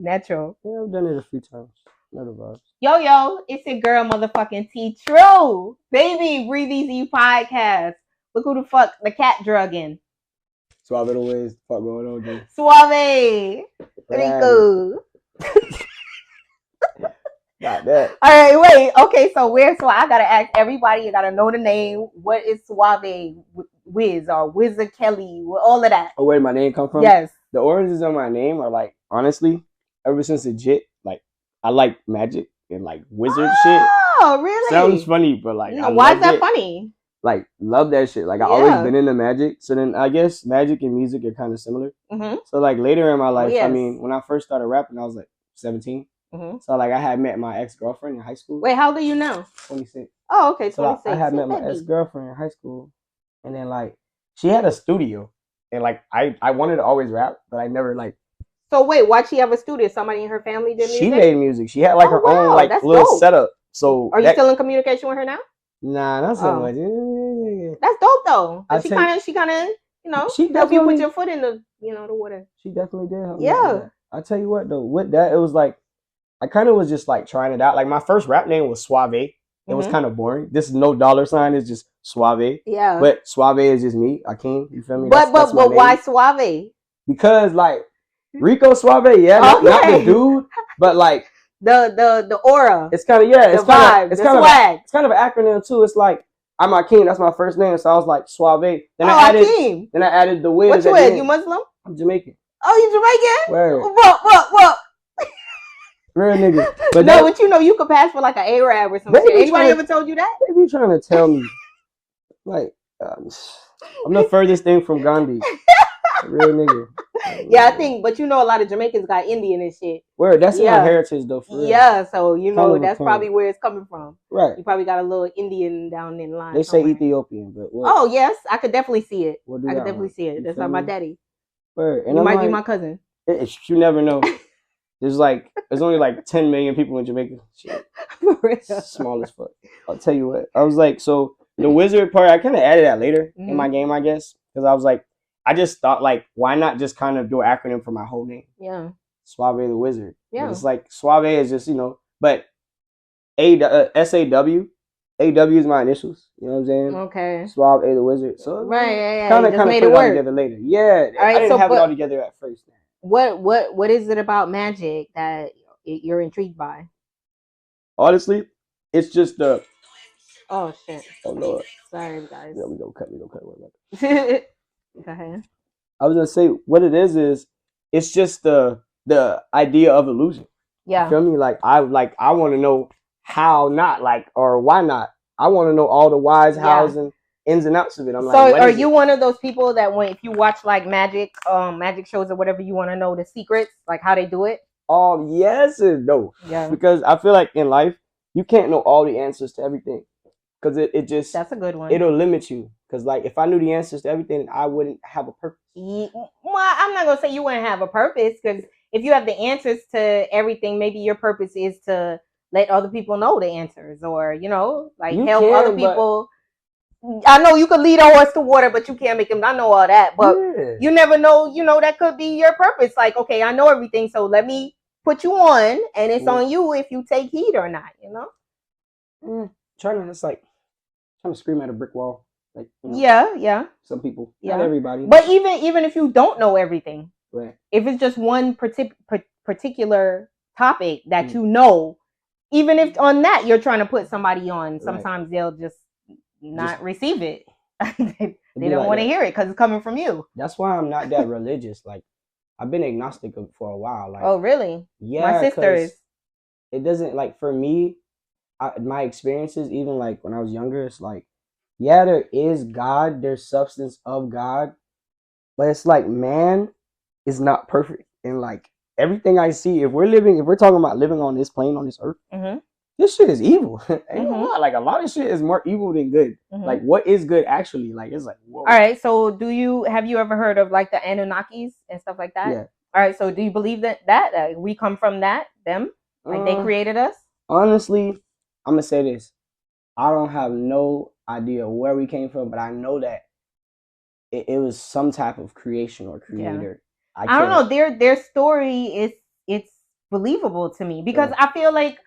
Natural. Yeah, I've done it a few times. Not the vibes. Yo, it's your girl, motherfucking T True. Baby, Breathe Easy podcast. Look who the fuck the cat drugging. Suave A Wiz. Fuck going on, dude. Suave. Rico. Got that. All right, wait. Okay, so I gotta ask everybody. You gotta know the name. What is Suave Wiz or Wizard Kelly? All of that. Oh, where did my name come from? Yes. The origins of my name are like, honestly, ever since legit, like, I like magic and like wizard shit. Oh, really? Sounds funny, but like, no, why is that funny? Like, love that shit. Like, I always been into magic. So then I guess magic and music are kind of similar. Mm-hmm. So like later in my life, yes. I mean, when I first started rapping, I was like 17. Mm-hmm. So like I had met my ex-girlfriend in high school. Wait, how old are you now? 26. Oh, okay, 26. So like, I had met my ex-girlfriend in high school, and then like she had a studio, and like I wanted to always rap, but I never like. So wait, why'd she have a studio? Somebody in her family did music? She made music. She had like her own like little dope. Setup. So are you still in communication with her now? Nah, not so much. That's dope though. She kind of, you know, she helped you put your foot in the, you know, the water. She definitely did help me. Yeah. I tell you what though, with that it was like I kind of was just like trying it out. Like my first rap name was Suave. It was kind of boring. This is no dollar sign. It's just Suave. Yeah. But Suave is just me, Akeem. You feel me? But why Suave? Because like Rico Suave, yeah, not the dude, but like the aura. It's kind of it's the vibe. It's kind of swag. It's kind of an acronym too. It's like I'm Akeem. That's my first name, so I was like Suave. Then Akeem. Then I added the Wiz. What you is? You Muslim? I'm Jamaican. Oh, you Jamaican? Where? What? Real nigga. But no, but you know you could pass for like an Arab or something. Anybody ever told you that? They be trying to tell me. Like, I'm the furthest thing from Gandhi. Real nigga. Yeah, I think, but you know, a lot of Jamaicans got Indian and shit. Where that's in my heritage though. For real. Yeah, so you know that's probably where it's coming from. Right. You probably got a little Indian down in line. They say Ethiopian, but what? Oh yes, I could definitely see it. I could definitely see it. You That's like my daddy. Where? And you might be my cousin. You never know. There's only like 10 million people in Jamaica. Shit. Small as fuck. I'll tell you what. I was like, so the wizard part, I kind of added that later in my game, I guess, because I was like, I just thought like, why not just kind of do an acronym for my whole name? Yeah. Suave the Wizard. Yeah. But it's like Suave is just but SAW. AW is my initials. You know what I'm saying? Okay. Suave A the Wizard. So right, kind of put it all together later. Yeah. Right, I didn't have it all together at first. What is it about magic that you're intrigued by? Honestly, it's just the. Oh shit! Oh Lord! Sorry, guys. Yeah, we gonna cut. Go ahead. I was gonna say what it is it's just the idea of illusion. Yeah. You feel me? Like I want to know how not or why not. I want to know all the whys, hows, and ins and outs of it. I'm so like, are you one of those people that if you watch like magic shows or whatever, you want to know the secrets, like how they do it? Yes and no. Yeah. Because I feel like in life you can't know all the answers to everything. Because it just that's a good one. It'll limit you. Because like if I knew the answers to everything, I wouldn't have a purpose. Well, I'm not gonna say you wouldn't have a purpose, because if you have the answers to everything, maybe your purpose is to let other people know the answers, or help other people. I know you could lead a horse to water, but you can't make him. I know all that, but you never know. That could be your purpose. Like, okay, I know everything, so let me put you on, and it's on you if you take heed or not. Trying to scream at a brick wall. Like, yeah. Some people, not everybody. But even if you don't know everything, right. If it's just one particular topic that you know, even if on that you're trying to put somebody on, sometimes they'll just not receive it. they don't want to hear it because it's coming from you. That's why I'm not that religious. Like, I've been agnostic for a while. Like, oh really? Yeah, my sister is. It doesn't for me. My experiences, even like when I was younger, it's like, yeah, there is God, there's substance of God, but it's like man is not perfect, and like everything I see, if we're talking about living on this plane, on this earth, this shit is evil. Like a lot of shit is more evil than good. Like what is good actually? Like it's like whoa. All right, so have you ever heard of like the Anunnakis and stuff like that? Yeah. All right, so do you believe that we come from them, like they created us? Honestly, I'm gonna say this. I don't have no idea where we came from, but I know that it was some type of creation or creator. I don't know. Their story is it's believable to me because I feel like,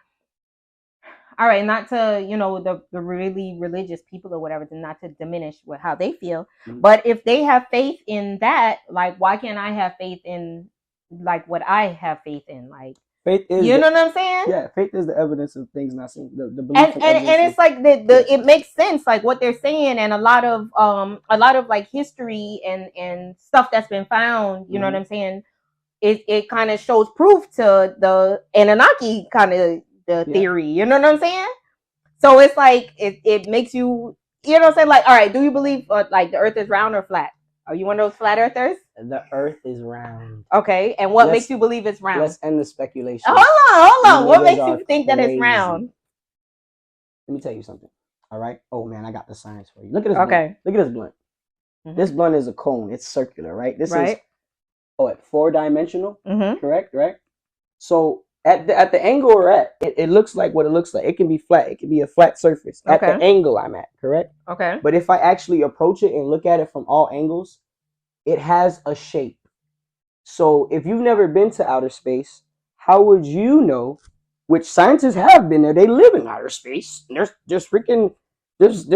all right, not to, the really religious people or whatever, not to diminish how they feel, but if they have faith in that, like, why can't I have faith in like what I have faith in? Like, faith is, know what I'm saying? Yeah, faith is the evidence of things not seen. The belief and it's like it makes sense, like what they're saying, and a lot of like history and stuff that's been found. You know what I'm saying? It kind of shows proof to the Anunnaki kind of the theory. You know what I'm saying? So it's like it makes you, you know what I'm saying? Like, all right, do you believe like the Earth is round or flat? Are you one of those flat earthers? The Earth is round. Okay, and what makes you believe it's round? Let's end the speculation. Hold on. What makes you think that it's round? Let me tell you something. All right. Oh man, I got the science for you. Look at this. Okay. Blunt. Look at this blunt. This blunt is a cone. It's circular, right? This is 4-dimensional. Correct. Right. So at the angle we're at, it looks like what it looks like. It can be flat. It can be a flat surface at the angle I'm at. Correct. Okay. But if I actually approach it and look at it from all angles, it has a shape. So if you've never been to outer space, how would you know? Which scientists have been there. They live in outer space. There's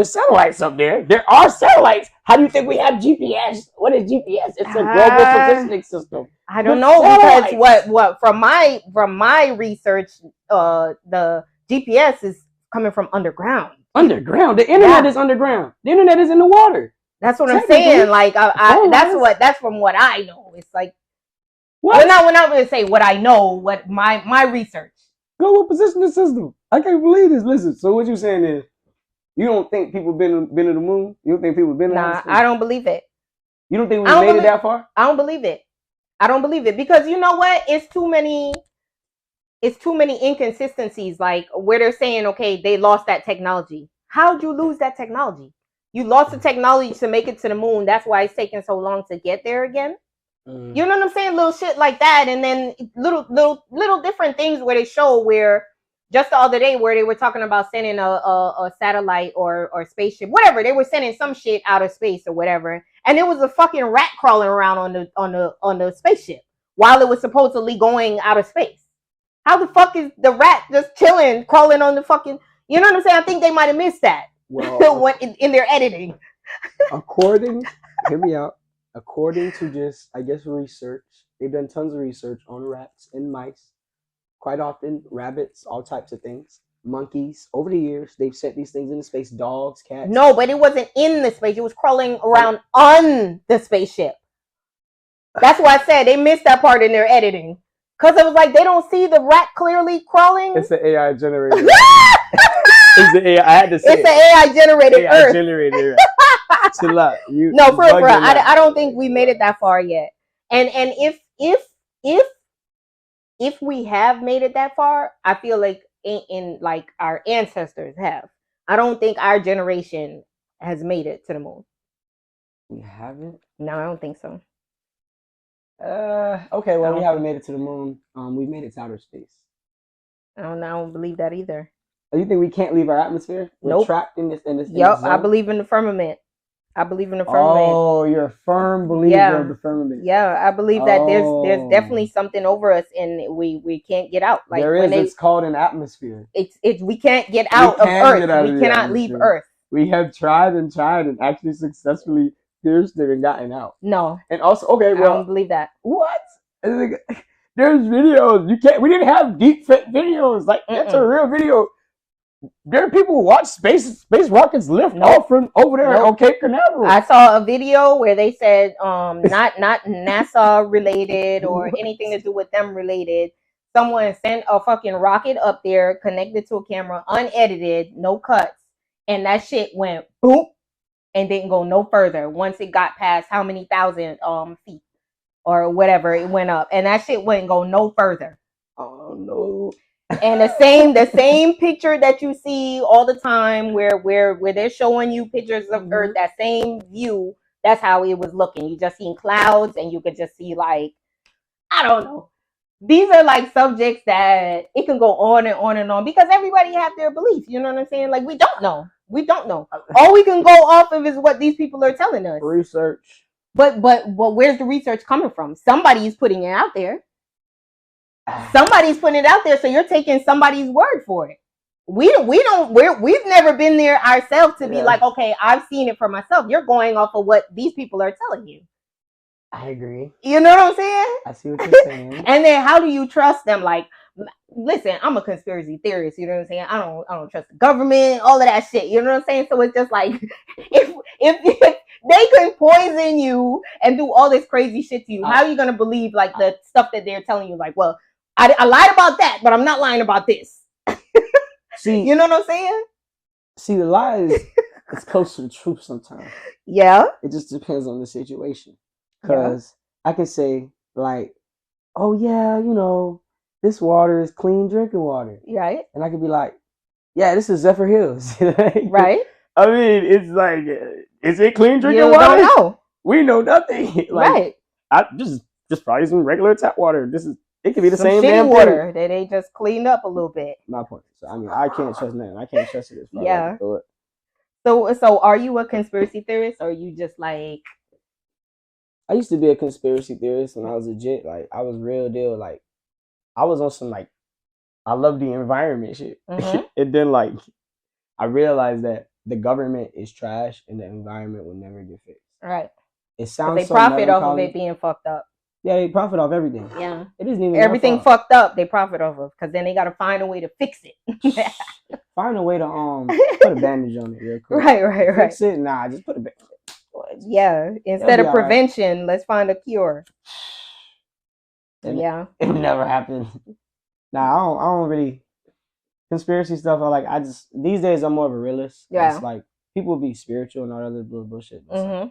satellites up there. There are satellites. How do you think we have GPS? What is GPS? It's a global positioning system. I don't know, because what from my research, the GPS is coming from underground. Underground. The internet is underground. The internet is in the water. That's what I'm saying. Like that's from what I know. It's like we're not going to say what I know. What my research. Global positioning system. I can't believe this. Listen. So what you saying is, you don't think people been to the moon? You don't think people been? Nah, I don't believe it. You don't think we made it that far? I don't believe it. I don't believe it because you know what? It's too many inconsistencies. Like where they're saying, okay, they lost that technology. How'd you lose that technology? You lost the technology to make it to the moon. That's why it's taking so long to get there again. You know what I'm saying? Little shit like that, and then little different things where they show where just the other day where they were talking about sending a satellite or spaceship, whatever. They were sending some shit out of space or whatever, and there was a fucking rat crawling around on the spaceship while it was supposedly going out of space. How the fuck is the rat just chilling, crawling on the fucking? You know what I'm saying? I think they might have missed that. Well, in their editing. Hear me out. According to just, I guess, research, they've done tons of research on rats and mice, quite often rabbits, all types of things, monkeys. Over the years, they've sent these things into space, dogs, cats. No, but it wasn't in the space. It was crawling around on the spaceship. That's why I said they missed that part in their editing. Because it was like they don't see the rat clearly crawling. It's the AI generated. It's the AI. I had to say it's the AI generated Earth. Generated. Chill out. No, for real. I don't think we made it that far yet. And if we have made it that far, I feel like in like our ancestors have. I don't think our generation has made it to the moon. We haven't? No, I don't think so. Okay, well, we haven't made it to the moon. We've made it to outer space. I don't believe that either. You think we can't leave our atmosphere? We're trapped in this. Yep, I believe in the firmament. Oh, you're a firm believer of the firmament. Yeah, I believe that there's definitely something over us, and we can't get out. Like it's called an atmosphere. It's we can't get out of Earth. We cannot leave Earth. We have tried and actually successfully pierced it and gotten out. No. And also, okay, well, I don't believe that. What? There's videos. We didn't have deep fit videos. Like that's a real video. There are people who watch space rockets lift off from over there on Cape Canaveral. I saw a video where they said not NASA related or anything to do with them related. Someone sent a fucking rocket up there, connected to a camera, unedited, no cuts, and that shit went boop and didn't go no further. Once it got past how many thousand feet or whatever, it went up, and that shit wouldn't go no further. Oh no. And the same picture that you see all the time where they're showing you pictures of Earth, that same view, that's how it was looking. You just seen clouds and you could just see, like, I don't know. These are like subjects that it can go on and on and on because everybody have their beliefs. You know what I'm saying? Like, we don't know. All we can go off of is what these people are telling us. Research. But where's the research coming from? Somebody is putting it out there. Somebody's putting it out there, so you're taking somebody's word for it. We've never been there ourselves to be like, okay, I've seen it for myself. You're going off of what these people are telling you. I agree. You know what I'm saying? I see what you're saying. And then how do you trust them? Like, listen, I'm a conspiracy theorist. You know what I'm saying? I don't trust the government, all of that shit. You know what I'm saying? So it's just like, if they can poison you and do all this crazy shit to you, how are you gonna believe like the stuff that they're telling you? Like, well, I lied about that, but I'm not lying about this. See, you know what I'm saying? See, the lie is it's close to the truth sometimes. Yeah. It just depends on the situation. Because I can say, like, oh, yeah, you know, this water is clean drinking water. Right. And I could be like, yeah, this is Zephyr Hills. Right. I mean, it's like, is it clean drinking water? Don't know. We know nothing. Like, right. I just probably some regular tap water. It could be the same damn water that they just cleaned up a little bit. My point. So I mean, I can't trust nothing. I can't trust it as far as I do it. So are you a conspiracy theorist, or are you just like? I used to be a conspiracy theorist when I was legit. Like, I was real deal. Like, I was on some like, I love the environment shit. Mm-hmm. And then like, I realized that the government is trash and the environment will never get fixed. Right. It sounds they profit off of it being fucked up. Yeah, they profit off everything. Yeah. It isn't even everything fucked up. They profit off of because then they got to find a way to fix it. Find a way to put a bandage on it real quick. Right. Fix it? Nah, just put a bandage. Yeah. Instead of prevention, let's find a cure. It never happened. Nah, I don't really conspiracy stuff. These days I'm more of a realist. Yeah. It's like people be spiritual and all that other bullshit. Mm-hmm.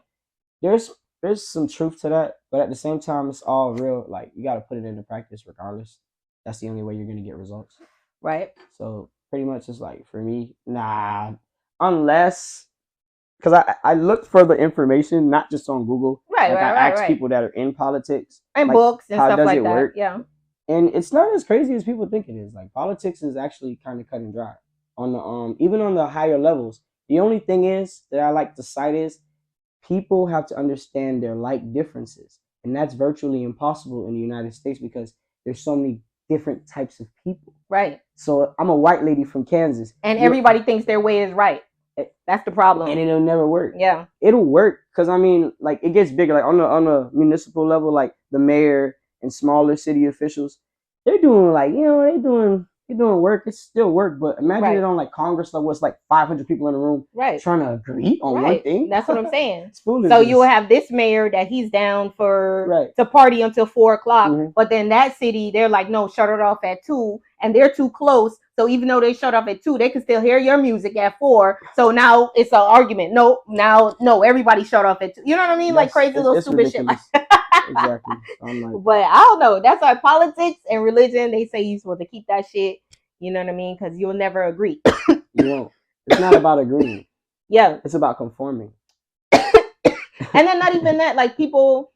Like, there's some truth to that, but at the same time, it's all real. Like, you got to put it into practice regardless. That's the only way you're going to get results. Right. So pretty much it's like, for me, nah, unless, because I looked for the information, not just on Google. Right, like I asked people that are in politics. And like, books and stuff like that. Work? Yeah. And it's not as crazy as people think it is. Like, politics is actually kind of cut and dry. On the even on the higher levels. The only thing is that I like to cite is people have to understand their like differences. And that's virtually impossible in the United States because there's so many different types of people. Right. So I'm a white lady from Kansas. And everybody thinks their way is right. That's the problem. And it'll never work. Yeah. It'll work because, I mean, like, it gets bigger. Like, on the municipal level, like, the mayor and smaller city officials, they're doing, like, you know, they're doing work. It's still work, but imagine it on like Congress level. It's like 500 people in a room, trying to agree on one thing. That's what I'm saying. It's foolish. So you will have this mayor that he's down for to party until 4:00, mm-hmm. But then that city, they're like, no, shut it off at 2:00, and they're too close. So even though they shut off at 2:00, they can still hear your music at 4:00. So now it's an argument. No, everybody shut off at 2:00. You know what I mean? Like crazy little stupid ridiculous. Shit. Exactly. Like, but I don't know. That's why politics and religion, they say you're supposed to keep that shit. You know what I mean? Because you'll never agree. You won't. It's not about agreeing. Yeah. It's about conforming. And then not even that. Like, people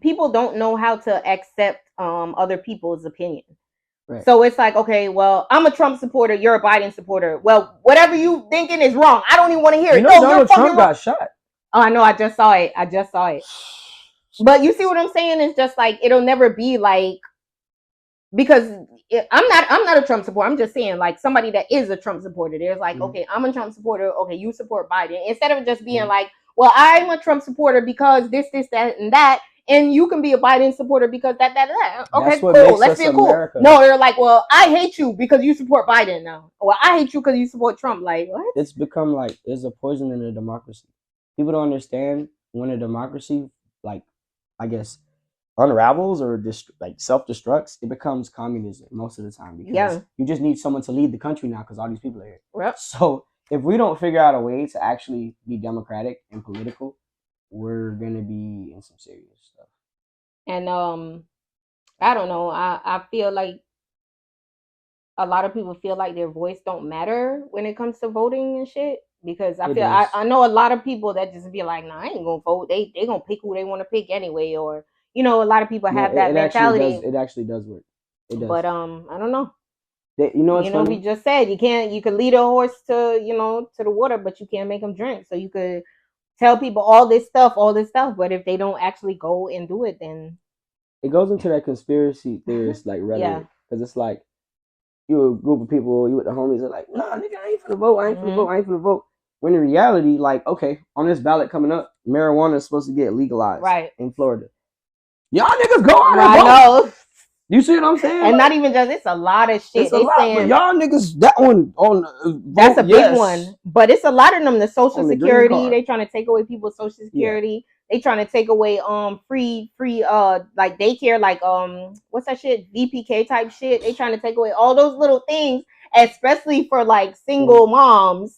don't know how to accept other people's opinion. Right. So it's like, okay, well, I'm a Trump supporter. You're a Biden supporter. Well, whatever you thinking is wrong. I don't even want to hear it. You know, Donald Trump got shot. Oh, I know. I just saw it. But you see what I'm saying? It's just like, it'll never be like, because I'm not a Trump supporter. I'm just saying, like, somebody that is a Trump supporter, there's like, okay, I'm a Trump supporter. Okay, you support Biden. Instead of just being like, well, I'm a Trump supporter because this, that, and that. And you can be a Biden supporter because that. Okay, cool. Let's be cool. America. No, they're like, well, I hate you because you support Biden now. Well, I hate you because you support Trump. Like, what? It's become like, there's a poison in a democracy. People don't understand when a democracy, like, I guess, unravels or like self-destructs, it becomes communism most of the time because you just need someone to lead the country now because all these people are here. Yep. So if we don't figure out a way to actually be democratic and political, we're gonna be in some serious stuff. And I don't know. I feel like a lot of people feel like their voice don't matter when it comes to voting and shit. Because I know a lot of people that just be like, nah, I ain't gonna vote. They gonna pick who they want to pick anyway, or you know, a lot of people have that mentality. It actually does work. It does. But I don't know. Funny? We just said you can lead a horse to the water, but you can't make them drink. So you could tell people all this stuff, but if they don't actually go and do it, then it goes into that conspiracy theorist like rhetoric because it's like you a group of people, you with the homies are like, nah, nigga, I ain't finna vote, I ain't finna vote, I ain't finna vote. When in reality, like, okay, on this ballot coming up, marijuana is supposed to get legalized in Florida. Y'all niggas go out and vote. I know. You see what I'm saying? And not even just, it's a lot of shit. It's a lot, but y'all niggas, that one on that's a big one. But it's a lot of them. The Social Security, they trying to take away people's Social Security. Yeah. They trying to take away free like daycare, like what's that shit? VPK type shit. They trying to take away all those little things, especially for like single moms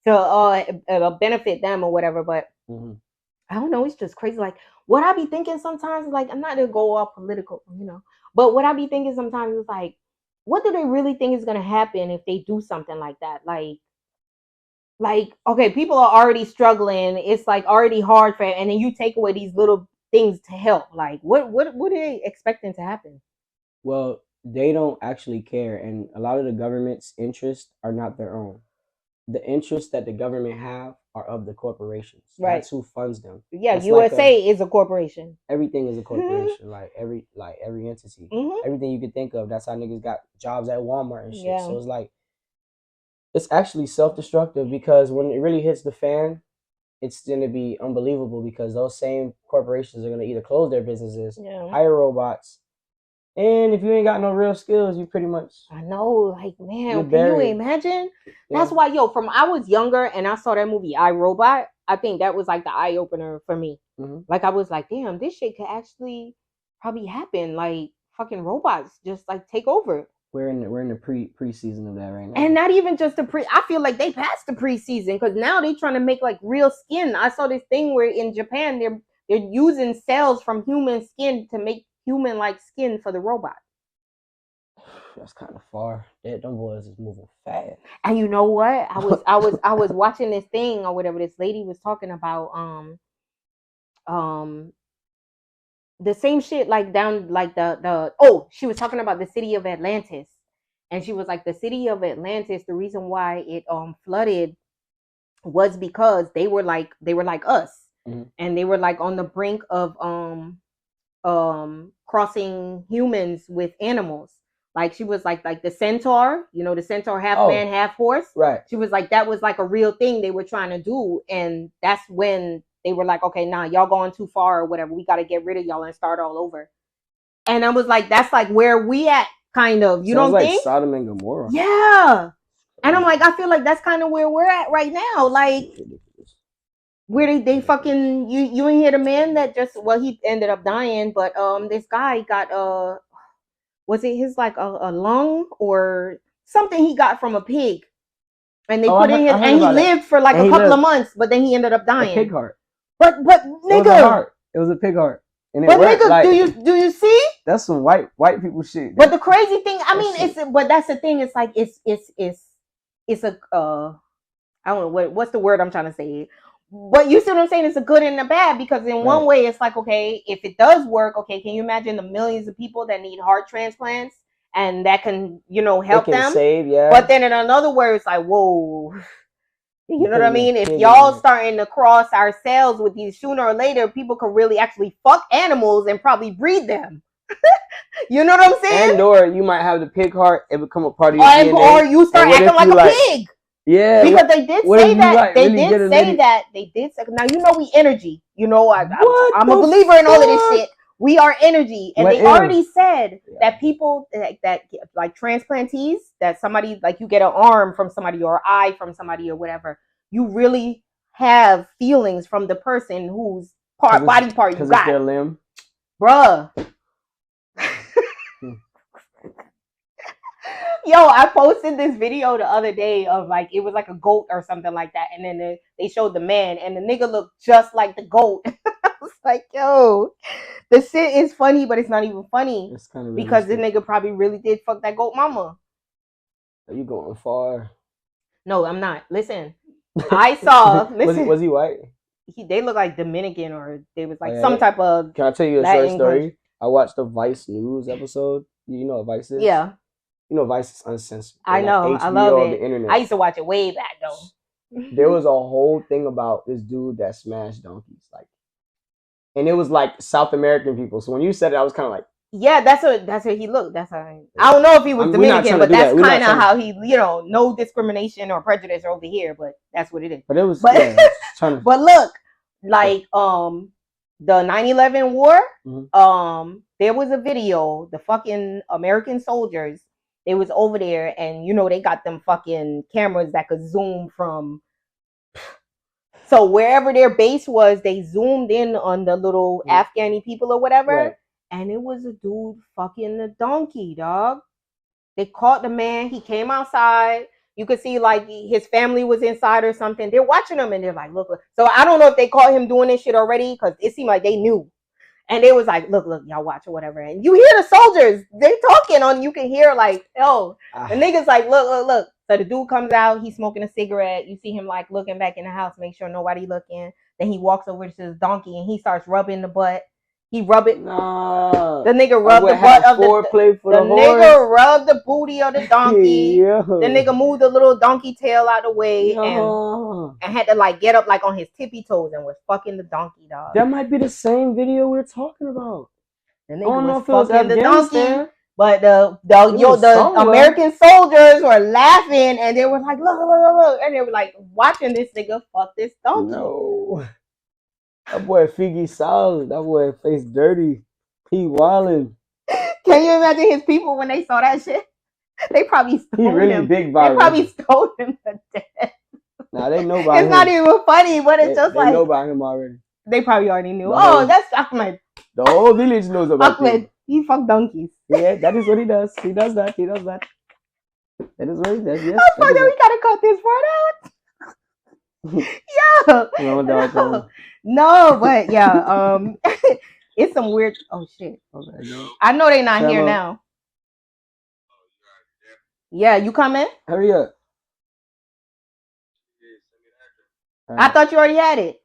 to benefit them or whatever. But I don't know. It's just crazy. Like what I be thinking sometimes, like I'm not gonna go all political, you know. But what I be thinking sometimes is like, what do they really think is gonna happen if they do something like that? Like okay, people are already struggling. It's like already hard for, and then you take away these little things to help. Like what are they expecting to happen? Well, they don't actually care, and a lot of the government's interests are not their own. The interests that the government have are of the corporations. Right. That's who funds them. Yeah, that's USA is a corporation. Everything is a corporation. Like every entity. Everything you can think of. That's how niggas got jobs at Walmart and shit. Yeah. So it's like it's actually self-destructive because when it really hits the fan, it's gonna be unbelievable because those same corporations are gonna either close their businesses, hire robots. And if you ain't got no real skills, you pretty much. I know, like man, can you imagine? Yeah. That's why, from I was younger and I saw that movie I, Robot. I think that was like the eye opener for me. Like I was like, damn, this shit could actually probably happen. Like fucking robots just like take over. We're in the pre-season of that right now. And not even just the pre. I feel like they passed the pre-season because now they're trying to make like real skin. I saw this thing where in Japan they're using cells from human skin to make human like skin for the robot. That's kind of far. Them boys is moving fast. And you know what? I was watching this thing or whatever. This lady was talking about the same shit like down like she was talking about the city of Atlantis. And she was like, the city of Atlantis, the reason why it flooded was because they were like us. And they were like on the brink of crossing humans with animals. Like she was like the centaur, the centaur half man, half horse. Right. She was like, that was like a real thing they were trying to do. And that's when they were like, okay, nah, y'all going too far or whatever. We got to get rid of y'all and start all over. And I was like, that's like where we at, kind of. You don't think? Sodom and Gomorrah. Yeah. And I'm like, I feel like that's kind of where we're at right now. Like, where they fucking you ain't hear the man that just he ended up dying, but this guy got was it his like a lung or something he got from a pig, and they put in his and he lived for like a couple of months, but then he ended up dying. A pig heart. But nigga, it was a pig heart. And but nigga, like, do you see? That's some white people shit. But the crazy thing, I mean, but that's the thing. It's like it's a I don't know what's the word I'm trying to say. But you see what I'm saying? It's a good and a bad because in one way it's like, okay, if it does work, okay, can you imagine the millions of people that need heart transplants and that can, help them? Save, yeah. But then in another word, it's like, whoa. You know what I mean? If y'all starting to cross ourselves with these, sooner or later, people could really actually fuck animals and probably breed them. You know what I'm saying? And or you might have the pig heart and become a part of your DNA. Or you start acting like a pig. Yeah, because they did say that. Like, they really did say that. They did say. Now we energy. I'm a believer in all of this shit. We are energy, and they already said that people that like transplantees, that somebody like you get an arm from somebody or an eye from somebody or whatever, you really have feelings from the person whose body part you got. Their limb, bruh. Yo, I posted this video the other day of like, it was like a goat or something like that. And then they showed the man and the nigga looked just like the goat. I was like, yo, the shit is funny, but it's not even funny. It's kind of because the nigga probably really did fuck that goat mama. Are you going far? No, I'm not. Listen, I saw, was he white? They look like Dominican or they was like some type of. Can I tell you a short story? I watched the Vice News episode. You know what Vice is? Yeah. Vice is uncensored. I know. I love it. The internet. I used to watch it way back though. There was a whole thing about this dude that smashed donkeys. Like and it was like South American people. So when you said it, I was kind of like, yeah, that's what he looked. That's how I don't know if he was Dominican, but that's kind of how he, no discrimination or prejudice over here, but that's what it is. But it was, but look, like the 9/11 war, there was a video, the fucking American soldiers, they was over there, and they got them fucking cameras that could zoom from. So wherever their base was, they zoomed in on the little Afghani people or whatever. Right. And it was a dude fucking the donkey, dog. They caught the man. He came outside. You could see like his family was inside or something. They're watching him and they're like, look. So I don't know if they caught him doing this shit already because it seemed like they knew. And they was like, look, y'all watch or whatever. And you hear the soldiers, they talking on, you can hear like, the niggas like, look. So the dude comes out, he's smoking a cigarette. You see him like looking back in the house, make sure nobody looking. Then he walks over to his donkey and he starts rubbing the butt. He rub it. No. The nigga rubbed the butt of the nigga rubbed the booty of the donkey. Yeah. The nigga moved the little donkey tail out of the way and had to like get up like on his tippy toes and was fucking the donkey, dog. That might be the same video we're talking about. The nigga was fucking the donkey. But the American soldiers were laughing and they were like, look, and they were like watching this nigga fuck this donkey. No. That boy Figgy solid. That boy face dirty. He wildin'. Can you imagine his people when they saw that shit? They probably stole him. He really big viral. They probably stole him to death. Nah, they know about him. It's not even funny, but it's just like they know about him already. They probably already knew. That's Ahmed. The whole village knows about Ahmed. He fuck donkeys. Yeah, that is what he does. He does that. That is what he does. Yes. Oh, fuck it, we gotta cut this part out. Yo. No, but yeah, it's some weird. Oh shit! Okay, I know they not here now. Yeah, you coming? Hurry up! I thought you already had it.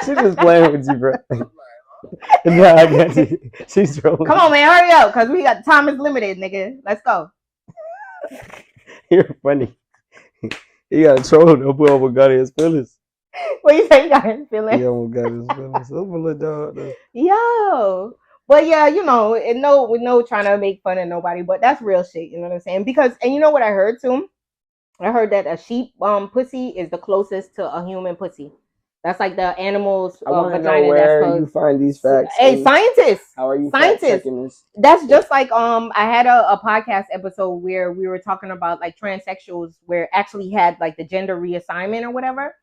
She's just playing with you, bro. No, I got you. She's trolling. Come on, man, hurry up, cause we got time is limited, nigga. Let's go. You're funny. He got a troll. Don't put over got his feelings. What you say? He got his feelings. He almost got his feelings. I'm a little dog. Yo, but yeah, no trying to make fun of nobody, but that's real shit. You know what I'm saying? Because, and you know what I heard too? I heard that a sheep pussy is the closest to a human pussy. That's like the animal's vagina. Know where you find these facts. Hey, scientists. How are you scientists? This? That's just like I had a podcast episode where we were talking about like transsexuals, where actually had like the gender reassignment or whatever.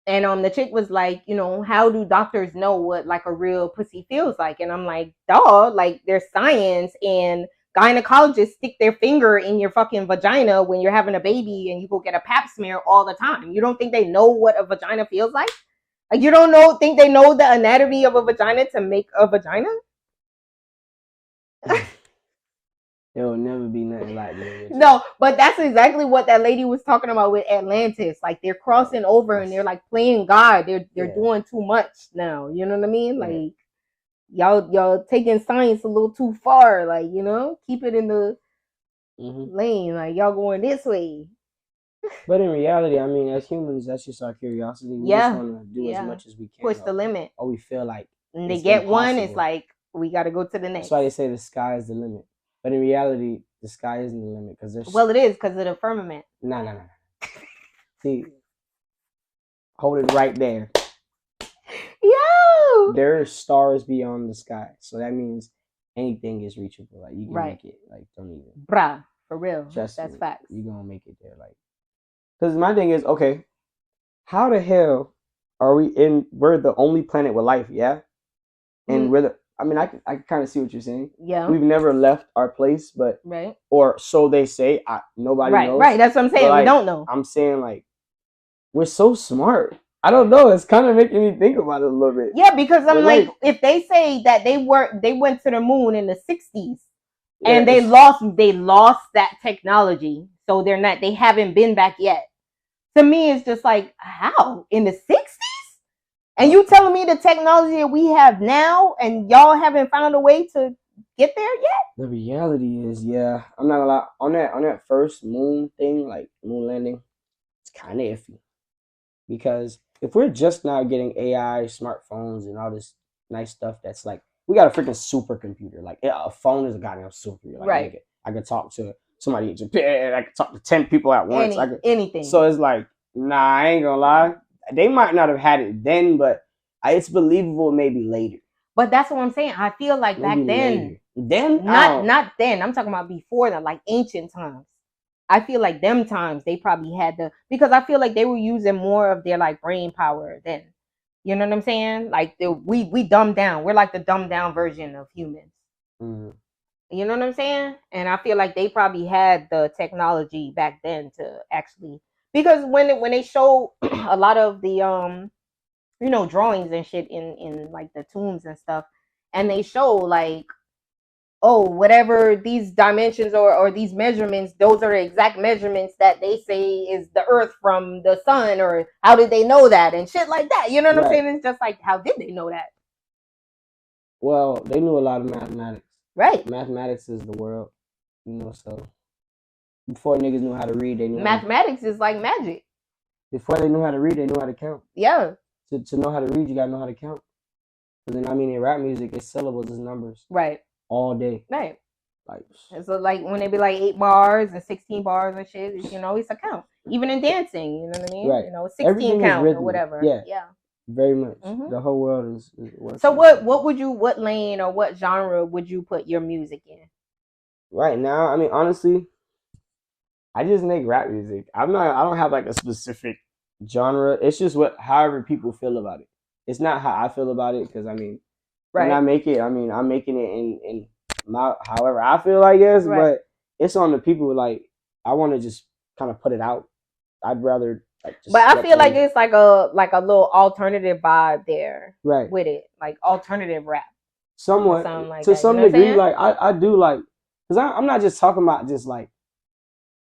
And the chick was like, how do doctors know what like a real pussy feels like? And I'm like, dog, like there's science, and gynecologists stick their finger in your fucking vagina when you're having a baby and you go get a pap smear all the time. You don't think they know what a vagina feels like? Like you don't think they know the anatomy of a vagina to make a vagina? There will never be nothing like that. No, but that's exactly what that lady was talking about with Atlantis. Like they're crossing over and they're like playing God. They're doing too much now. You know what I mean? Like y'all taking science a little too far. Like, keep it in the lane. Like y'all going this way. But in reality, I mean, as humans, that's just our curiosity. We just want to do as much as we can. Push the limit. Or we feel like and they get impossible. One, it's like we got to go to the next. That's why they say the sky is the limit. But in reality, the sky isn't the limit because there's. Well, it is because of the firmament. No. See, hold it right there. Yo. There are stars beyond the sky, so that means anything is reachable. Like you can make it. Like don't even. Bruh, for real. That's facts. You gonna make it there, like. Because my thing is, okay, how the hell are we we're the only planet with life, yeah? And I can kind of see what you're saying. Yeah. We've never left our place, but, or so they say, nobody knows. Right, that's what I'm saying, we don't know. I'm saying, like, we're so smart. I don't know, it's kind of making me think about it a little bit. Yeah, because I'm like, if they say that they went to the moon in the 60s, and they lost that technology, so they haven't been back yet. To me, it's just like, how? In the 60s? And you telling me the technology that we have now and y'all haven't found a way to get there yet? The reality is, yeah, I'm not gonna lie. On that first moon thing, like moon landing, it's kind of iffy. Because if we're just now getting AI, smartphones, and all this nice stuff, that's like we got a freaking supercomputer. Like a phone is a goddamn supercomputer. Like Right. nigga, I could talk to somebody in Japan. I could talk to 10 people at once. Anything. So it's like, nah, I ain't gonna lie. They might not have had it then, but it's believable maybe later. But that's what I'm saying. I feel like maybe back then, not then. I'm talking about before that, like ancient times. I feel like them times they probably had because I feel like they were using more of their like brain power then. You know what I'm saying? Like we dumbed down. We're like the dumbed down version of humans. Mm. You know what I'm saying? And I feel like they probably had the technology back then to actually, because when they show a lot of the drawings and shit in like the tombs and stuff, and they show like, oh, whatever these dimensions or these measurements, those are the exact measurements that they say is the earth from the sun, or how did they know that and shit like that. You know what I'm saying? It's just like, how did they know that? Well, they knew a lot of mathematics. Right. Mathematics is the world, so before niggas knew how to read, they knew mathematics is like magic. Before they knew how to read, they knew how to count. Yeah. To know how to read, you gotta know how to count. But then in rap music, it's syllables, it's numbers. Right. All day. Right. Like, so like when they be like 8 bars and 16 bars and shit, it's a count. Even in dancing, you know what I mean? Right. 16 everything count or whatever. Yeah. Very much. The whole world is so what lane or what genre would you put your music in? Right now, honestly, I just make rap music. I don't have like a specific genre. It's just however people feel about it. It's not how I feel about it, because when I make it, I'm making it in my however I feel, I guess. Right. But it's on the people. Like, I want to just kind of put it out. I'd rather just. But I feel like it's like a little alternative vibe there, right? With it, like alternative rap. Somewhat, like to some degree. Like I do like, because I'm not just talking about just like.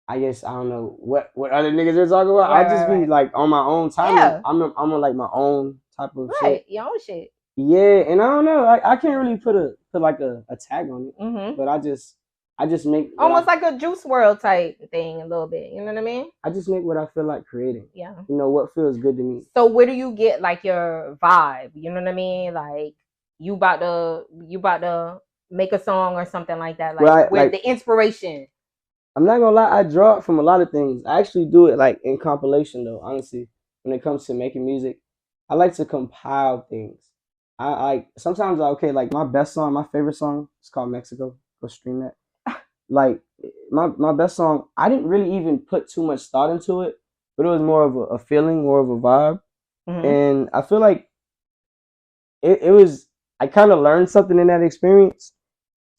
I guess I don't know what other niggas are talking about. Right, I just be like on my own time. Yeah. I'm on like my own type of shit. Your own shit. Yeah, and I don't know. I can't really put like a tag on it. But I just make almost like a Juice WRLD type thing a little bit. You know what I mean? I just make what I feel like creating. Yeah. What feels good to me. So where do you get like your vibe? You know what I mean? Like you about to make a song or something like that. Like where the inspiration. I'm not gonna lie, I draw it from a lot of things. I actually do it like in compilation though, honestly. When it comes to making music, I like to compile things. I sometimes like my best song, my favorite song, it's called Mexico. Go stream that. Like my best song, I didn't really even put too much thought into it, but it was more of a feeling, more of a vibe. And I feel like it was, I kind of learned something in that experience.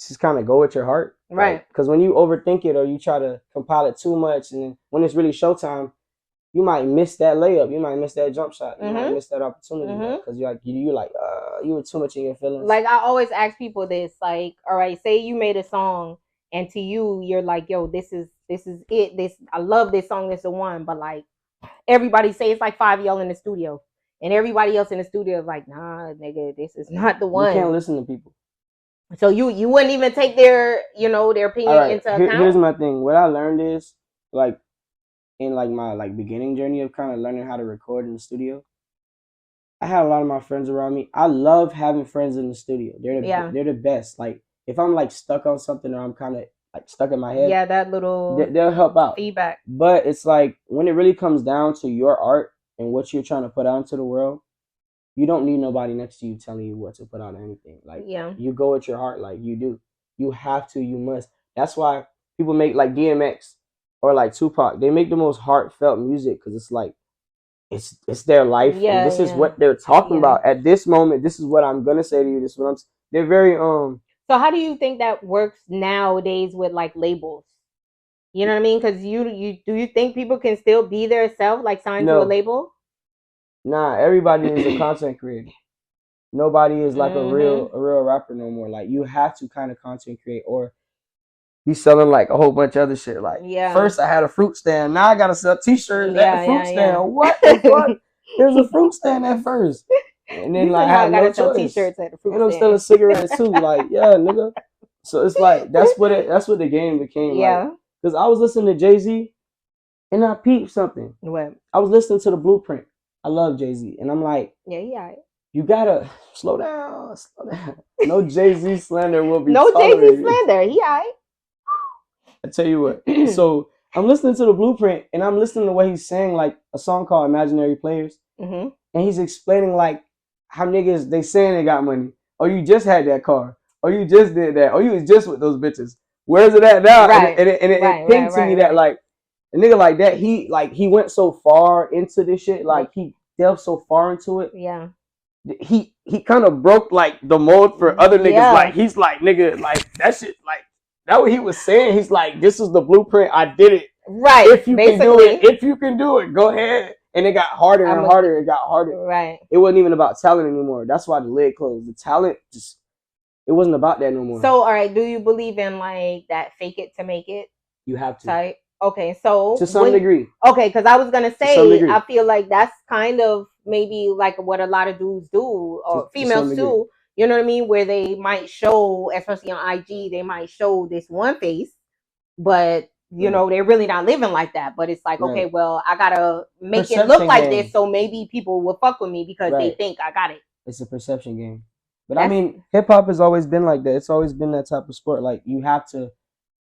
Just kind of go with your heart. Right. Because when you overthink it or you try to compile it too much, and then when it's really showtime, you might miss that layup. You might miss that jump shot. You might miss that opportunity because you were too much in your feelings. Like I always ask people this, like, all right, say you made a song and to you, you're like, yo, this is it. I love this song. This is the one. But like everybody say it's like 5 of y'all in the studio, and everybody else in the studio is like, nah, nigga, this is not the one. You can't listen to people. So you wouldn't even take their opinion into account. Here's my thing. What I learned is like in like my like beginning journey of kind of learning how to record in the studio. I had a lot of my friends around me. I love having friends in the studio. They're the best. Like if I'm like stuck on something or I'm kind of like stuck in my head. Yeah, that little they'll help out. Feedback. But it's like when it really comes down to your art and what you're trying to put out into the world, you don't need nobody next to you telling you what to put out or anything. Like, you go with your heart like you do. You have to, you must. That's why people make like DMX or like Tupac. They make the most heartfelt music because it's like, it's their life. Yeah, and this is what they're talking about at this moment. This is what I'm going to say to you. This is what they're very, So how do you think that works nowadays with like labels? You know what I mean? Because do you think people can still be their self, like signed to a label? Nah, everybody is a content creator. Nobody is like a real rapper no more. Like you have to kind of content create or be selling like a whole bunch of other shit. Like first I had a fruit stand, now I gotta sell t-shirts at the fruit stand. What the fuck? There's a fruit stand at first. And then I had no choice. T-shirts at the fruit stand. I'm selling cigarettes too. Like, yeah, nigga. So it's like that's what the game became. Yeah. Because I was listening to Jay-Z and I peeped something. What? I was listening to the Blueprint. I love Jay-Z, and I'm like, yeah, yeah. you gotta slow down, slow down. No Jay-Z slander will be No Jay-Z tolerated. slander. He alright. I tell you what. So I'm listening to the Blueprint, and I'm listening to what he's saying, like a song called "Imaginary Players," and he's explaining like how niggas they saying they got money. Oh, you just had that car. Oh, you just did that. Oh, you was just with those bitches. Where's it at now? Right. And it pinged to me that like a nigga like that, he went so far into this shit, like he delved so far into it. Yeah. He kind of broke like the mold for other niggas. Yeah. Like he's like, nigga, like that shit, like that what he was saying. He's like, this is the blueprint. I did it. Right. If you can do it, if you can do it, go ahead. And it got harder and harder. It got harder. Right. It wasn't even about talent anymore. That's why the lid closed. The talent just, it wasn't about that no more. So, all right, do you believe in like that fake it to make it? You have to. Type? Okay, so to some degree. Okay, because I was gonna say I feel like that's kind of maybe like what a lot of dudes do, or females too. You know what I mean? Where they might show, especially on IG, they might show this one face, but you know they're really not living like that. But it's like, okay, well, I gotta make it look like this, so maybe people will fuck with me because they think I got it. It's a perception game. But I mean, hip hop has always been like that. It's always been that type of sport. Like you have to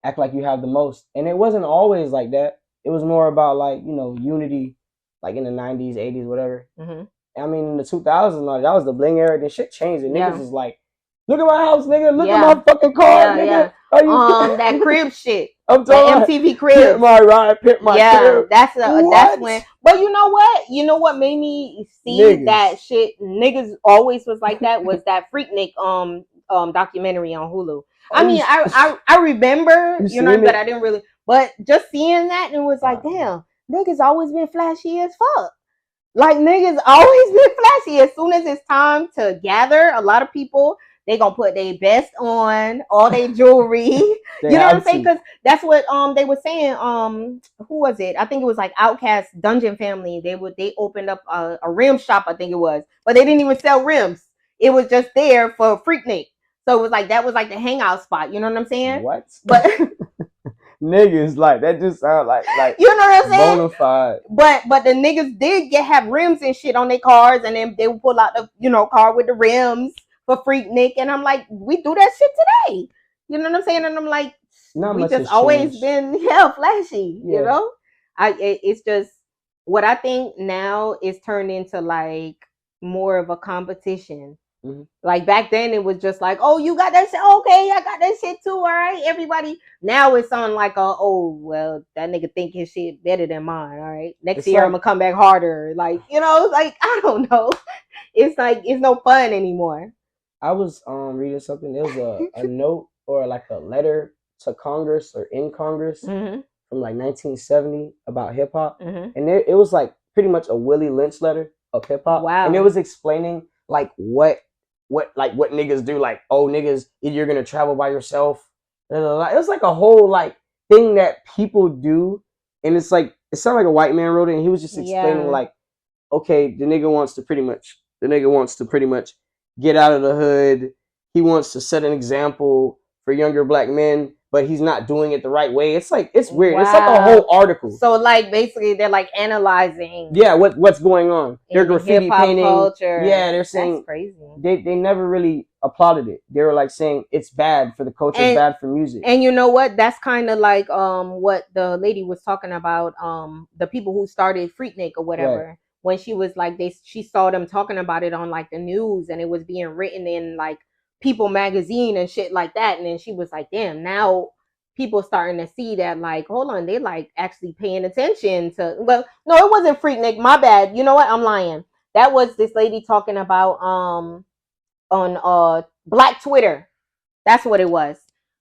act like you have the most, and it wasn't always like that. It was more about like, you know, unity, like in the 90s, 80s, whatever. I mean, in the 2000s, like, that was the bling era. Then shit changed, and niggas was like, "Look at my house, nigga. Look at my fucking car, nigga." Are you that crib shit? I'm talking MTV crib. Pimp my ride, pimp my crib. That's when. But you know what? You know what made me see that shit? Niggas always was like that. Was that Freaknik documentary on Hulu? I mean, I remember, you know, but I didn't really. But just seeing that, and it was like, damn, niggas always been flashy as fuck. Like niggas always been flashy. As soon as it's time to gather, a lot of people, they gonna put their best on, all their jewelry. You know what I'm saying? Because that's what they were saying. Who was it? I think it was like Outkast Dungeon Family. They opened up a rim shop, I think it was, but they didn't even sell rims. It was just there for Freaknik. So it was like that was like the hangout spot. You know what I'm saying? What? But niggas, like that just sound like you know what I'm saying? Bona fide. But the niggas did have rims and shit on their cars, and then they would pull out the car with the rims for Freaknik, and I'm like, we do that shit today. You know what I'm saying? And I'm like, we just always been flashy. Yeah. You know, it's just what I think now is turned into like more of a competition. Like back then it was just like, oh, you got that shit, okay, I got that shit too, all right, everybody. Now it's on like oh, well, that nigga think his shit better than mine, all right, next year I'm gonna come back harder, like, you know, like, I don't know. It's like it's no fun anymore. I was reading something. There was a note or like a letter to Congress or in Congress from like 1970 about hip hop, and it was like pretty much a Willie Lynch letter of hip hop. Wow. And it was explaining like what niggas do, like, oh, niggas, you're gonna travel by yourself. It was like a whole like thing that people do, and it's like it sounded like a white man wrote it, and he was just explaining like, okay, the nigga wants to pretty much get out of the hood. He wants to set an example for younger black men, but he's not doing it the right way. It's like, it's weird. Wow. It's like a whole article. So like basically they're like analyzing what's going on. They're graffiti painting culture. Yeah, they're saying that's crazy. They never really applauded it. They were like saying it's bad for the culture, it's bad for music. And you know what? That's kind of like what the lady was talking about, the people who started Freaknik or whatever. Right. When she was like she saw them talking about it on like the news, and it was being written in like People magazine and shit like that, and then she was like, damn, now people starting to see that, like, hold on, they like actually paying attention to, well, no, it wasn't Freaknik, my bad, you know what, I'm lying, that was this lady talking about on Black Twitter. That's what it was.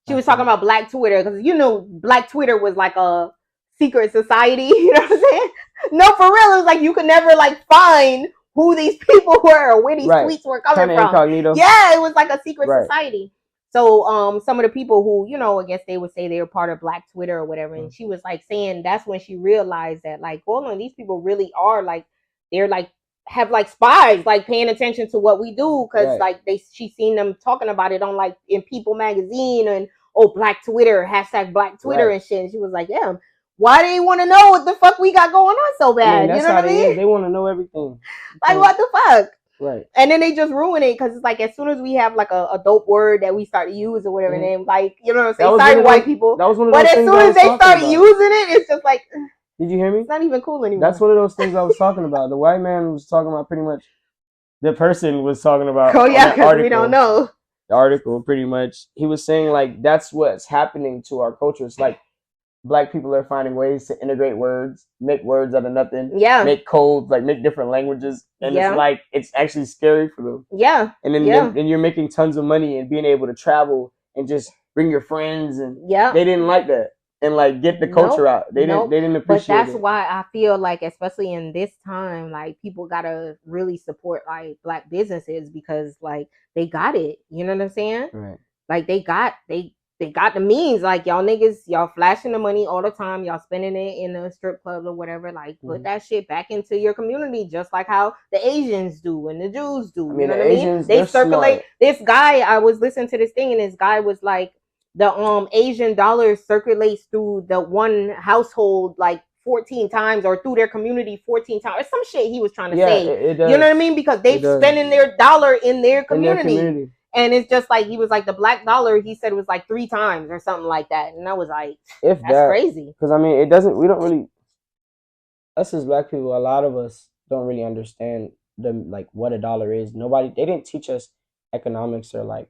She was talking about Black Twitter, because you know Black Twitter was like a secret society. You know what I'm saying? No, for real, it was like you could never like find who these people were or where these tweets were coming from. Incognito. Yeah, it was like a secret society. So some of the people who, you know, I guess they would say they were part of Black Twitter or whatever, and she was like saying that's when she realized that, like, hold on, these people really are like, they're like have like spies, like paying attention to what we do, because like she seen them talking about it on like in People magazine and Black Twitter, hashtag Black Twitter and shit. And she was like, yeah, why they want to know what the fuck we got going on so bad? I mean, that's you know how what I mean? They want to know everything. Like, what the fuck? Right. And then they just ruin it because it's like as soon as we have like a dope word that we start to use or whatever, and then like you know what I'm saying, sorry white people. That was one of those but as things soon as they start using it, it's just like. Did you hear me? It's not even cool anymore. That's one of those things I was talking about. The white man was talking about pretty much. The person was talking about. Oh yeah, because we don't know. The article pretty much. He was saying like that's what's happening to our culture. It's like Black people are finding ways to integrate words, make words out of nothing. Yeah. Make codes, like make different languages, and it's like it's actually scary for them. Yeah. And then you're making tons of money and being able to travel and just bring your friends and they didn't like that. And like get the culture out. They didn't appreciate it. But that's why I feel like, especially in this time, like people gotta really support like Black businesses because like they got it. You know what I'm saying? Right. Like they got the means. Like y'all niggas, y'all flashing the money all the time. Y'all spending it in the strip clubs or whatever. Like put that shit back into your community, just like how the Asians do and the Jews do. You know what I mean? They circulate. Smart. This guy, I was listening to this thing, and this guy was like, the Asian dollar circulates through the one household like 14 times or through their community 14 times or some shit he was trying to say. It does. You know what I mean? Because they spending their dollar in their community. And it's just like he was like the Black dollar, he said it was like 3 times or something like that. And I was like, that's crazy. Because I mean us as Black people, a lot of us don't really understand like what a dollar is. They didn't teach us economics or like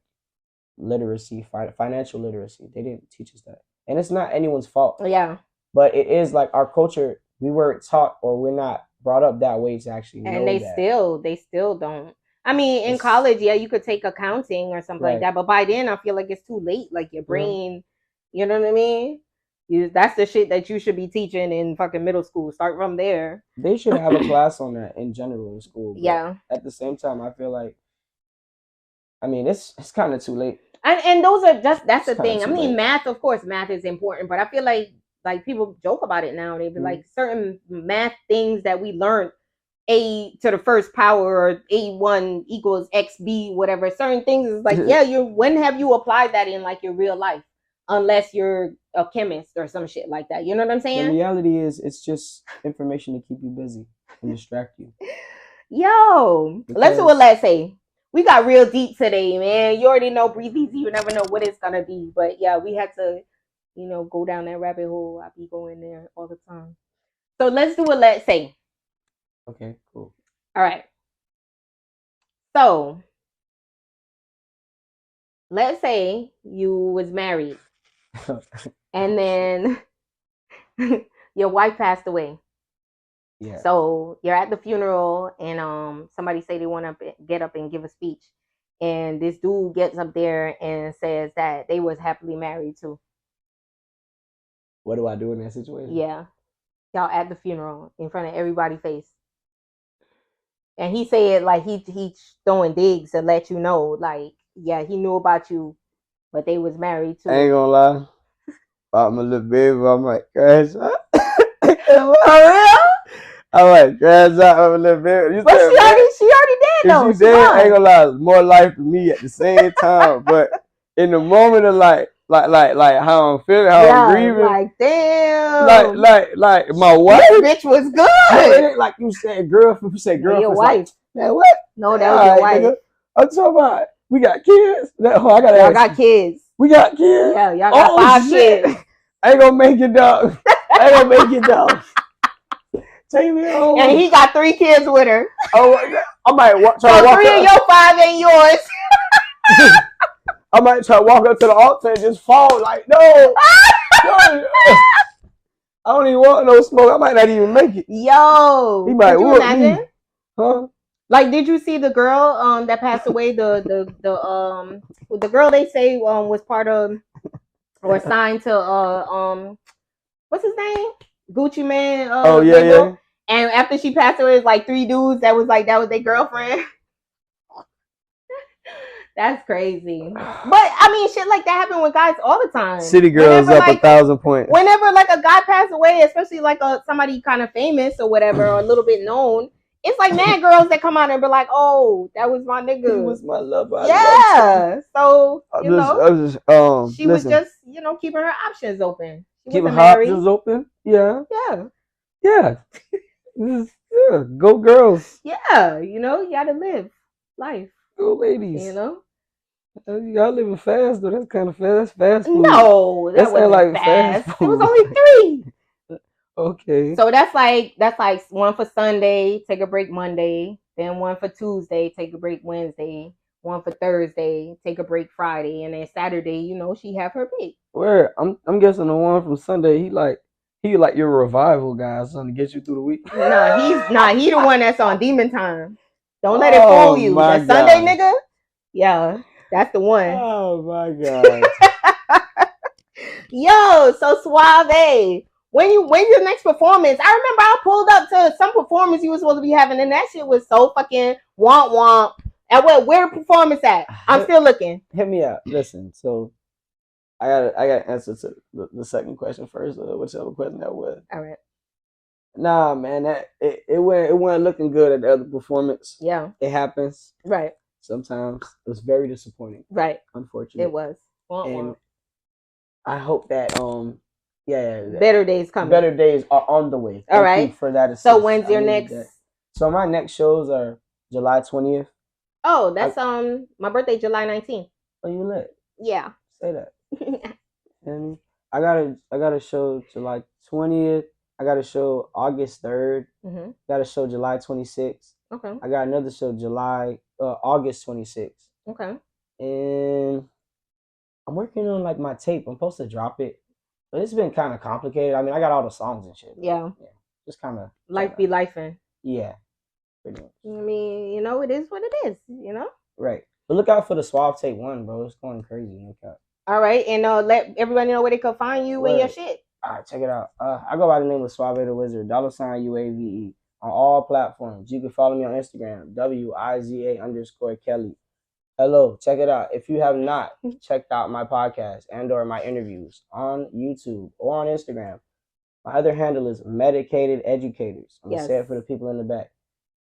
literacy, financial literacy. They didn't teach us that, and it's not anyone's fault. Yeah, but it is like our culture. We weren't taught, or we're not brought up that way to actually know. And they still don't. I mean, in college, you could take accounting or something like that, but by then I feel like it's too late. Like your brain, you know what I mean? That's the shit that you should be teaching in fucking middle school. Start from there. They should have a class on that in general in school. Yeah. At the same time, I feel like, I mean, it's kind of too late. And those are that's the thing. I mean, math, of course, math is important, but I feel like people joke about it now. They be like certain math things that we learned, a to the first power or A1 equals XB, whatever. Certain things is like, when have you applied that in like your real life? Unless you're a chemist or some shit like that. You know what I'm saying? The reality is it's just information to keep you busy and distract you. Let's do what let's say. We got real deep today, man. You already know, breathe easy. You never know what it's gonna be. But yeah, we had to, go down that rabbit hole. I be going there all the time. So let's do what let's say. Okay, cool. All right. So let's say you was married and then your wife passed away. Yeah. So you're at the funeral and somebody say they want to get up and give a speech, and this dude gets up there and says that they was happily married too. What do I do in that situation? Yeah. Y'all at the funeral in front of everybody's face. And he said like he throwing digs to let you know, like, yeah, he knew about you, but they was married too. I ain't gonna lie. About my little baby, I'm like, crash out. For real? I'm like, crash out of a little baby. But she already dead though. She dead, I ain't gonna lie, more life for me at the same time. But in the moment of like how I'm feeling, how I'm grieving. Like, damn. Like my wife. This bitch was good. It ain't like you said girlfriend. You said girlfriend. Your wife. Like, man, what? No, that was your wife. Nigga. I'm talking about we got kids. Y'all got kids. We got kids. Yeah, y'all got 5 kids. I ain't gonna make it, dog. Take me home. And he got 3 kids with her. Oh, I might try to walk 3 of your 5 ain't yours. I might try to walk up to the altar and just fall. Like, no. I don't even want no smoke. I might not even make it. Yo, he might whoop me. Huh? Like, did you see the girl that passed away? The girl they say was part of or signed to what's his name? Gucci Man. Oh yeah, label. Yeah. And after she passed away, it was like 3 dudes that was their girlfriend. That's crazy. But I mean, shit like that happen with guys all the time. City girls up 1,000 points. Whenever like a guy passed away, especially like somebody kind of famous or whatever, or a little bit known, it's like mad girls that come out and be like, "Oh, that was my nigga. He was my lover." Yeah. So she was just keeping her options open. Keep options open. Yeah. Yeah. Go girls. Yeah, you know, you gotta live life. Go ladies. You know? Y'all living fast though. That's kind of fast. That's fast food. No, that wasn't like fast. fast food. It was only 3. Okay. So that's like one for Sunday, take a break Monday, then one for Tuesday, take a break Wednesday, one for Thursday, take a break Friday, and then Saturday, you know, she have her break. Where I'm guessing the one from Sunday, he like your revival guy, something to get you through the week. He the one that's on demon time. Don't let it fool you. That Sunday nigga, yeah, that's the one. Oh my god. Yo, so Suave. When's your next performance? I remember I pulled up to some performance you were supposed to be having, and that shit was so fucking womp. And where performance at? I'm still looking. Hit me up. Listen, so I got answer to the second question first, whichever question that was. All right. Nah, man, it wasn't looking good at the other performance. Yeah. It happens. Right. Sometimes it was very disappointing. Right. Unfortunately. It was. And I hope that better days coming. Better days are on the way. All right. Thank you for that assist. So when's your next? So my next shows are July 20th. Oh, that's my birthday, July 19th. Oh, you lit? Yeah. Say that. And I got a show July 20th. I got a show August 3rd. Mm-hmm. Got a show July 26th. Okay. I got another show August 26th. Okay. And I'm working on like my tape. I'm supposed to drop it, but it's been kind of complicated. I mean, I got all the songs and shit. Yeah. Just kind of life be lifing. Yeah. Pretty much. I mean, you know, it is what it is. You know. Right. But look out for the Suave Tape 1, bro. It's going crazy. Look out. All right, and let everybody know where they can find you and your shit. All right, check it out. I go by the name of Suave A Wizard, $Uave on all platforms. You can follow me on Instagram, WIZA_Kelly. Hello, check it out. If you have not checked out my podcast and or my interviews on YouTube or on Instagram, my other handle is Medicated Educators. I'm gonna say it for the people in the back.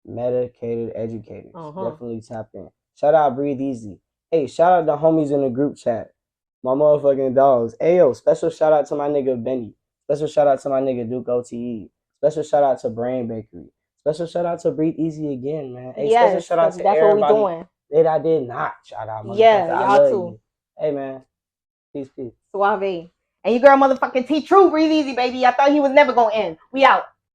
Medicated Educators. Definitely tap in. Shout out Breathe Easy. Hey, shout out the homies in the group chat. My motherfucking dogs. Ayo, special shout out to my nigga Benny. Special shout out to my nigga Duke OTE. Special shout out to Brain Bakery. Special shout out to Breathe Easy again, man. Hey, special shout out to everybody. That's what we doing. That I did not shout out. Yeah, y'all too. You. Hey, man. Peace. Suave. And your girl motherfucking T True. Breathe Easy, baby. I thought he was never gonna end. We out.